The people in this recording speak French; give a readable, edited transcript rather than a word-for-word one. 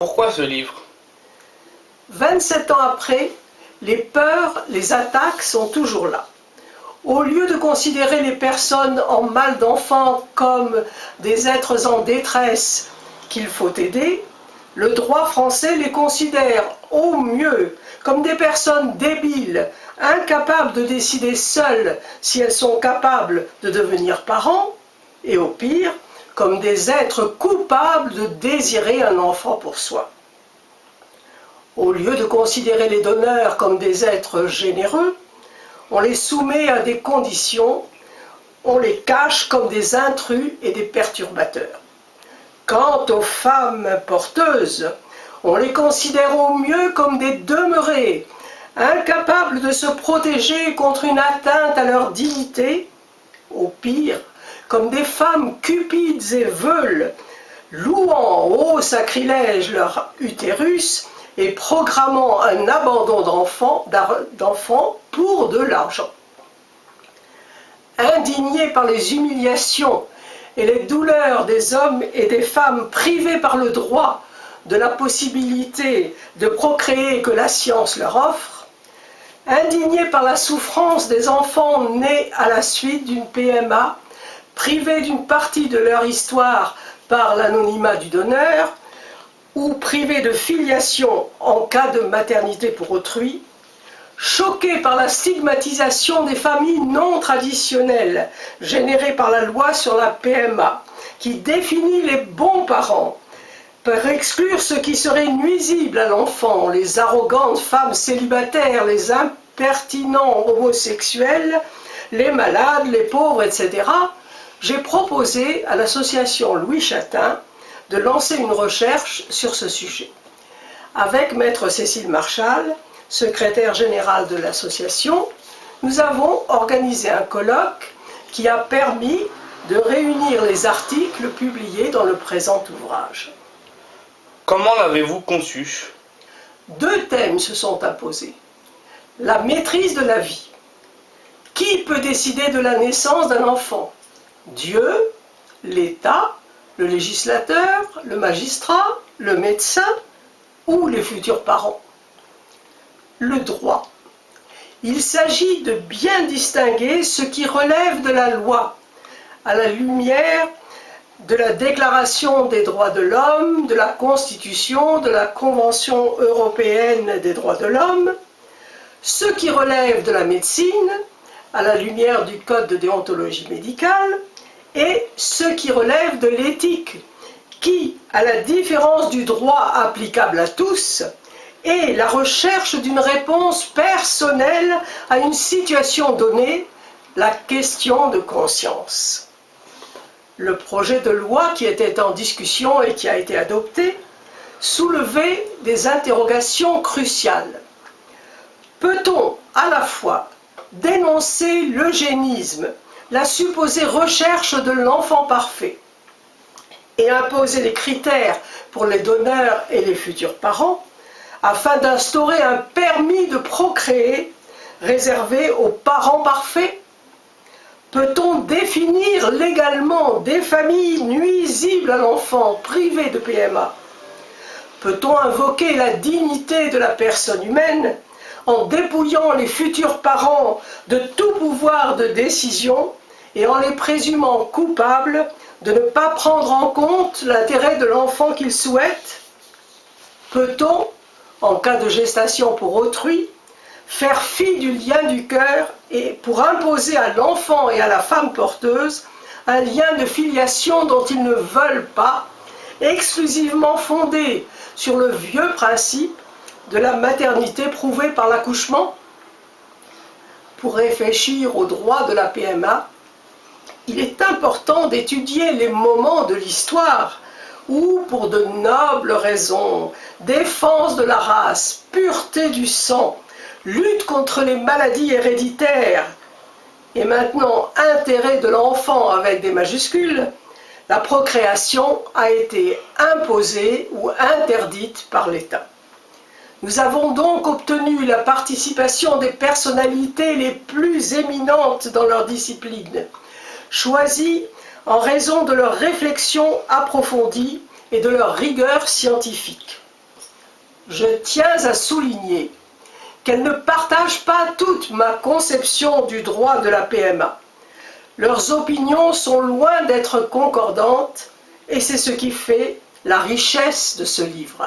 Pourquoi ce livre? 27 ans après, les peurs, les attaques sont toujours là. Au lieu de considérer les personnes en mal d'enfant comme des êtres en détresse qu'il faut aider, le droit français les considère au mieux comme des personnes débiles, incapables de décider seules si elles sont capables de devenir parents, et au pire, comme des êtres coupables de désirer un enfant pour soi. Au lieu de considérer les donneurs comme des êtres généreux, on les soumet à des conditions, on les cache comme des intrus et des perturbateurs. Quant aux femmes porteuses, on les considère au mieux comme des demeurées, incapables de se protéger contre une atteinte à leur dignité, au pire, comme des femmes cupides et veules, louant au sacrilège leur utérus et programmant un abandon d'enfants pour de l'argent. Indignés par les humiliations et les douleurs des hommes et des femmes privés par le droit de la possibilité de procréer que la science leur offre, indignés par la souffrance des enfants nés à la suite d'une PMA, privés d'une partie de leur histoire par l'anonymat du donneur, ou privés de filiation en cas de maternité pour autrui, choqués par la stigmatisation des familles non traditionnelles générée par la loi sur la PMA, qui définit les bons parents, pour exclure ce qui serait nuisible à l'enfant, les arrogantes femmes célibataires, les impertinents homosexuels, les malades, les pauvres, etc., j'ai proposé à l'association Louis Chatin de lancer une recherche sur ce sujet. Avec maître Cécile Marchal, secrétaire générale de l'association, nous avons organisé un colloque qui a permis de réunir les articles publiés dans le présent ouvrage. Comment l'avez-vous conçu? 2 thèmes se sont imposés. La maîtrise de la vie. Qui peut décider de la naissance d'un enfant? Dieu, l'État, le législateur, le magistrat, le médecin ou les futurs parents? Le droit. Il s'agit de bien distinguer ce qui relève de la loi, à la lumière de la Déclaration des droits de l'homme, de la Constitution, de la Convention européenne des droits de l'homme, ce qui relève de la médecine, à la lumière du Code de déontologie médicale, et ce qui relève de l'éthique, qui, à la différence du droit applicable à tous, est la recherche d'une réponse personnelle à une situation donnée, la question de conscience. Le projet de loi qui était en discussion et qui a été adopté soulevait des interrogations cruciales. Peut-on à la fois dénoncer l'eugénisme, la supposée recherche de l'enfant parfait, et imposer les critères pour les donneurs et les futurs parents, afin d'instaurer un permis de procréer réservé aux parents parfaits? Peut-on définir légalement des familles nuisibles à l'enfant privé de PMA? Peut-on invoquer la dignité de la personne humaine en dépouillant les futurs parents de tout pouvoir de décision et en les présumant coupables de ne pas prendre en compte l'intérêt de l'enfant qu'ils souhaitent? Peut-on, en cas de gestation pour autrui, faire fi du lien du cœur et pour imposer à l'enfant et à la femme porteuse un lien de filiation dont ils ne veulent pas, exclusivement fondé sur le vieux principe de la maternité prouvée par l'accouchement? Pour réfléchir au droit de la PMA, il est important d'étudier les moments de l'histoire où, pour de nobles raisons, défense de la race, pureté du sang, lutte contre les maladies héréditaires, et maintenant intérêt de l'enfant avec des majuscules, la procréation a été imposée ou interdite par l'État. Nous avons donc obtenu la participation des personnalités les plus éminentes dans leur discipline, choisies en raison de leur réflexion approfondie et de leur rigueur scientifique. je tiens à souligner qu'elles ne partagent pas toute ma conception du droit de la PMA. Leurs opinions sont loin d'être concordantes et c'est ce qui fait la richesse de ce livre.